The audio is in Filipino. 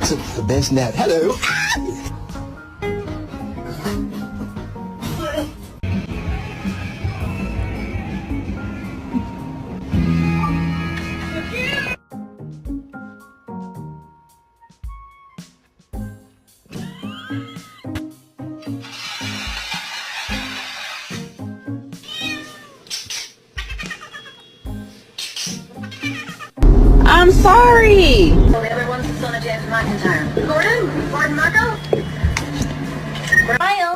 The best nap. Hello. I'm sorry. Well, the other one's the son of James McIntyre. Gordon? Gordon Marco? Brian?